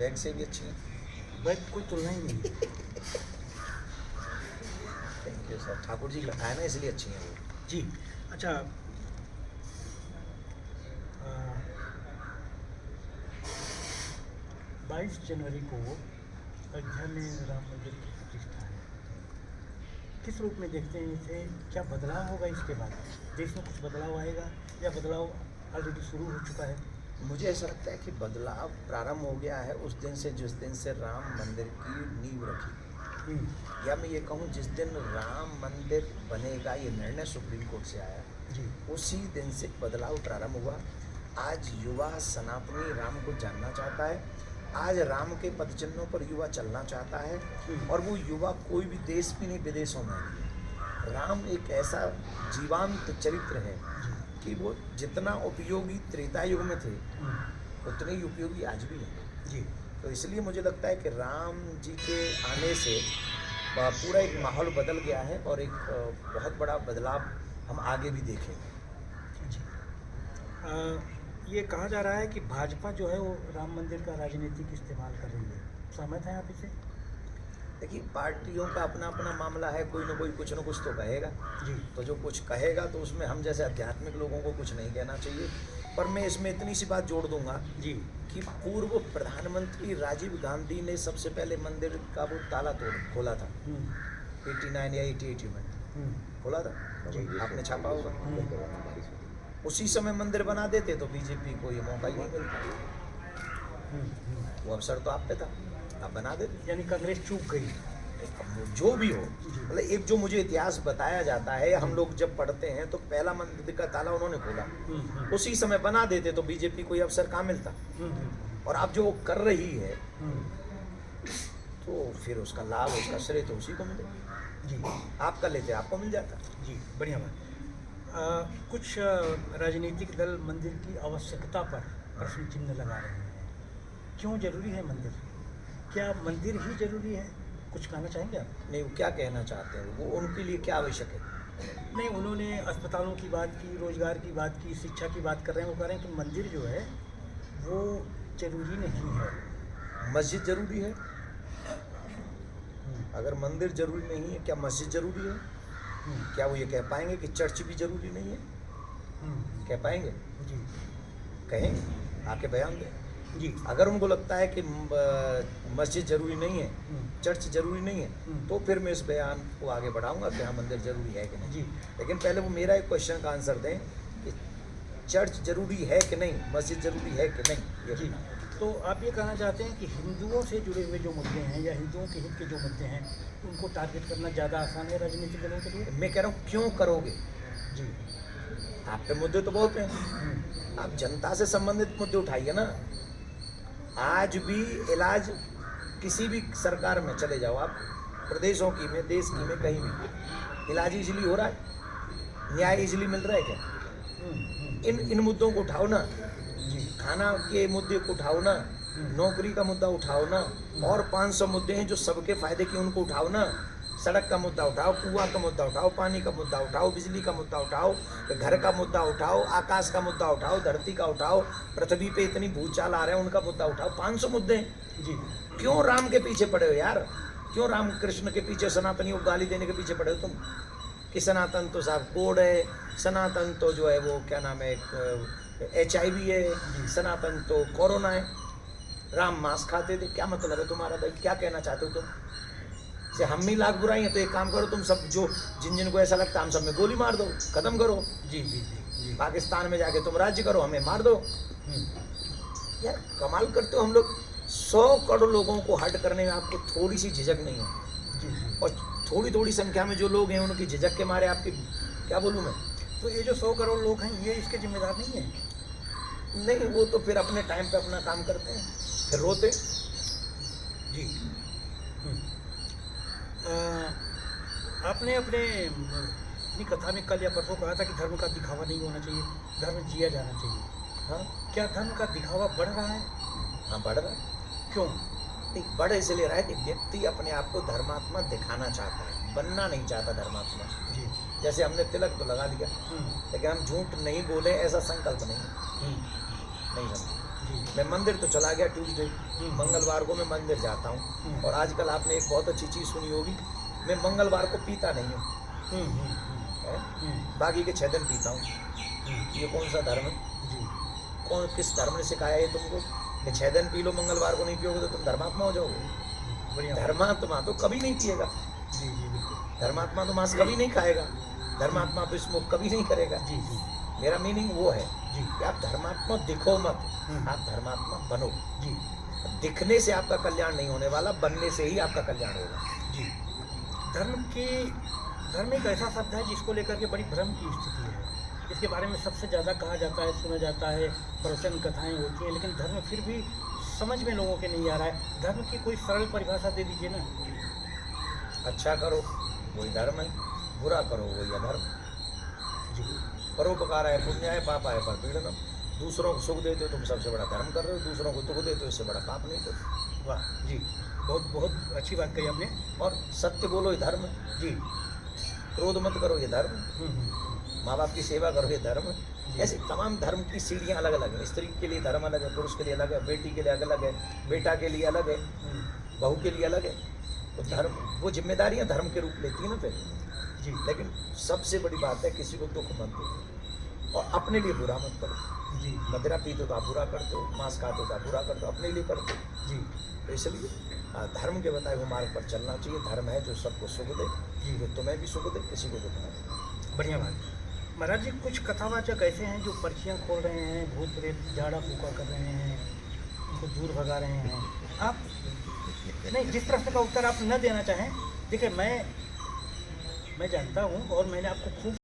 Bag से भी अच्छी है। बैग कोई तुलना ही नहीं है। Thank you sir, Thakur ji का है ना इसलिए अच्छी है वो। जी अच्छा, 22 जनवरी को अयोध्या में राम मंदिर की प्रतिष्ठा है। किस रूप में देखते हैं इसे? क्या बदलाव होगा इसके बाद? देश में कुछ बदलाव आएगा या बदलाव ऑलरेडी शुरू हो चुका है? मुझे ऐसा लगता है कि बदलाव प्रारंभ हो गया है उस दिन से जिस दिन से राम मंदिर की नींव रखी, या मैं ये कहूँ जिस दिन राम मंदिर बनेगा ये निर्णय सुप्रीम कोर्ट से आया, जी उसी दिन से बदलाव प्रारंभ हुआ। आज युवा सनातनी राम को जानना चाहता है, आज राम के पदचिन्हों पर युवा चलना चाहता है, और वो युवा कोई भी देश में नहीं विदेशों में भी। राम एक ऐसा जीवंत चरित्र है कि वो जितना उपयोगी त्रेता युग में थे उतने ही उपयोगी आज भी हैं। जी तो इसलिए मुझे लगता है कि राम जी के आने से पूरा एक माहौल बदल गया है और एक बहुत बड़ा बदलाव हम आगे भी देखेंगे। जी ये कहा जा रहा है कि भाजपा जो है वो राम मंदिर का राजनीतिक इस्तेमाल कर रही है, सहमत हैं आप इससे? देखिए, पार्टियों का अपना अपना मामला है, कोई ना कोई कुछ ना कुछ तो कहेगा। जी तो जो कुछ कहेगा तो उसमें हम जैसे आध्यात्मिक लोगों को कुछ नहीं कहना चाहिए, पर मैं इसमें इतनी सी बात जोड़ दूंगा जी कि पूर्व प्रधानमंत्री राजीव गांधी ने सबसे पहले मंदिर का वो ताला खोला था 89 या 88 में खोला था, जी आपने छापा होगा। उसी समय मंदिर बना देते तो बीजेपी को ये मौका ही नहीं मिलता, वो अवसर तो आप पे था, आप बना देते। यानी कांग्रेस चूक गई। जो भी हो, मतलब एक जो मुझे इतिहास बताया जाता है, हम लोग जब पढ़ते हैं तो पहला मंदिर का ताला उन्होंने खोला, उसी समय बना देते तो बीजेपी को ये अवसर कहाँ मिलता। और अब जो वो कर रही है तो फिर उसका लाभ, उसका श्रेय तो उसी को मिलेगा। जी आप कर लेते आपको मिल जाता। जी बढ़िया बात। कुछ राजनीतिक दल मंदिर की आवश्यकता पर प्रश्न चिन्ह लगा रहे हैं। क्यों जरूरी है मंदिर? क्या मंदिर ही जरूरी है? कुछ कहना चाहेंगे आप? नहीं, वो क्या कहना चाहते हैं, वो उनके लिए क्या आवश्यक है? नहीं, उन्होंने अस्पतालों की बात की, रोजगार की बात की, शिक्षा की बात कर रहे हैं। वो कह रहे हैं कि मंदिर जो है वो जरूरी नहीं है। मस्जिद जरूरी है? अगर मंदिर जरूरी नहीं है, क्या मस्जिद जरूरी है? क्या वो ये कह पाएंगे कि चर्च भी जरूरी नहीं है? कह पाएंगे? जी कहेंगे, आके बयान दें। जी अगर उनको लगता है कि मस्जिद जरूरी नहीं है, चर्च जरूरी नहीं है, तो फिर मैं इस बयान को आगे बढ़ाऊंगा कि हाँ मंदिर जरूरी है कि नहीं। जी लेकिन पहले वो मेरा एक क्वेश्चन का आंसर दें कि चर्च जरूरी है कि नहीं, मस्जिद जरूरी है कि नहीं, ये जी। तो आप ये कहना चाहते हैं कि हिंदुओं से जुड़े हुए जो मुद्दे हैं या हिंदुओं के हित के जो मुद्दे हैं उनको टारगेट करना ज़्यादा आसान है राजनीतिक दलों के लिए? मैं कह रहा हूँ क्यों करोगे? जी आप पे मुद्दे तो बहुत हैं, आप जनता से संबंधित मुद्दे उठाइए ना। आज भी इलाज किसी भी सरकार में चले जाओ आप, प्रदेशों की में, देश की में, कहीं भी इलाज इजीली हो रहा है, न्याय इजीली मिल रहा है क्या? इन मुद्दों को उठाओ ना, खाना के मुद्दे को उठाओ ना, नौकरी का मुद्दा उठाओ ना, और 500 मुद्दे हैं जो सबके फायदे के, उनको उठाओ ना। सड़क का मुद्दा उठाओ, कुआं का मुद्दा उठाओ, पानी का मुद्दा उठाओ, बिजली का मुद्दा उठाओ, घर का मुद्दा उठाओ, आकाश का मुद्दा उठाओ, धरती का उठाओ, पृथ्वी पे इतनी भूचाल आ रहे हैं उनका मुद्दा उठाओ। 500 मुद्दे हैं जी। क्यों राम के पीछे पड़े हो यार? क्यों राम कृष्ण के पीछे, सनातनियों को गाली देने के पीछे पड़े हो तुम? कि सनातन तो साहब कोड है, सनातन तो जो है वो क्या नाम है, HIV है, सनातन तो कोरोना है, राम मांस खाते थे। क्या मतलब है तुम्हारा भाई? क्या कहना चाहते हो तुम? से हम ही लाख बुराई हैं तो एक काम करो, तुम सब जो जिन को ऐसा लगता है हम सब में गोली मार दो, खत्म करो। जी जी जी। पाकिस्तान में जाके तुम राज्य करो, हमें मार दो। यार कमाल करते हो। हम लोग 100 करोड़ लोगों को हट करने में आपको थोड़ी सी झिझक नहीं है जी जी। और थोड़ी थोड़ी संख्या में जो लोग हैं उनकी झिझक के मारे आपकी क्या बोलूँ मैं। तो ये जो 100 करोड़ लोग हैं ये इसके जिम्मेदार नहीं है? नहीं, वो तो फिर अपने टाइम पे अपना काम करते हैं, फिर रोते। जी। आपने अपनी कथा में कल या परसों कहा था कि धर्म का दिखावा नहीं होना चाहिए, धर्म जिया जाना चाहिए। हाँ, क्या धर्म का दिखावा बढ़ रहा है? हाँ बढ़ रहा है। क्यों? एक बढ़ इसलिए रहा है कि व्यक्ति अपने आप को धर्मात्मा दिखाना चाहता है, बनना नहीं चाहता धर्मात्मा। जी। जैसे हमने तिलक तो लगा लिया, लेकिन हम झूठ नहीं बोले ऐसा संकल्प नहीं जी। समझे। मैं मंदिर तो चला गया ट्यूसडे, मंगलवार को मैं मंदिर जाता हूँ। और आजकल आपने एक बहुत अच्छी चीज़ सुनी होगी, मैं मंगलवार को पीता नहीं हूँ, बाकी के 6 दिन पीता हूँ। ये कौन सा धर्म है? कौन किस धर्म ने सिखाया है तुमको कि 6 दिन पी लो, मंगलवार को नहीं पियोगे तो तुम धर्मात्मा हो जाओगे? बढ़िया। धर्मात्मा तो कभी नहीं पिएगा, जी जी बिल्कुल। धर्मात्मा तो मांस कभी नहीं खाएगा, धर्मात्मा तो स्मोक कभी नहीं करेगा। जी जी मेरा मीनिंग वो है जी कि आप धर्मात्मा दिखो मत, आप धर्मात्मा बनो। जी दिखने से आपका कल्याण नहीं होने वाला, बनने से ही आपका कल्याण होगा। जी। धर्म एक ऐसा शब्द है जिसको लेकर के बड़ी भ्रम की स्थिति है। इसके बारे में सबसे ज़्यादा कहा जाता है, सुना जाता है, प्रवचन कथाएं होती हैं, लेकिन धर्म फिर भी समझ में लोगों के नहीं आ रहा है। धर्म की कोई सरल परिभाषा दे दीजिए ना। अच्छा करो वही धर्म है, बुरा करो वही अधर्म। जी परोपकार है पुण्य है, पाप है परपीड़नम। दूसरों को सुख देते हो तुम सबसे बड़ा धर्म कर रहे हो, दूसरों को दुख देते हो इससे बड़ा पाप नहीं करते। वाह जी, बहुत बहुत अच्छी बात कही आपने। और सत्य बोलो ये धर्म है, जी क्रोध मत करो ये धर्म है, माँ बाप की सेवा करो ये धर्म है। ऐसे तमाम धर्म की सीढ़ियाँ अलग अलग हैं। स्त्री के लिए धर्म अलग है, पुरुष के लिए अलग है, बेटी के लिए अलग है, बेटा के लिए अलग है, बहू के लिए अलग है। तो धर्म वो जिम्मेदारियाँ धर्म के रूप लेती है ना फिर जी। लेकिन सबसे बड़ी बात है किसी को दुख मत दो और अपने लिए बुरा मत करो। जी मदिरा पीते हो तो आप बुरा करते हो, मांस खाते हो तो आप बुरा करते हो, अपने लिए करते हो। जी तो इसलिए धर्म के बताए हुए मार्ग पर चलना चाहिए। धर्म है जो सबको सुख दे, जो तुम्हें भी सुख दे, किसी को दुख न दे। बढ़िया बात। महाराज जी, कुछ कथावाचक ऐसे हैं जो पर्चियाँ खोल रहे हैं, भूत प्रेत झाड़ा फूका कर रहे हैं, उनको दूर भगा रहे हैं। आप नहीं, जिस प्रश्न का उत्तर आप न देना चाहें, देखिए मैं जानता हूँ और मैंने आपको खूब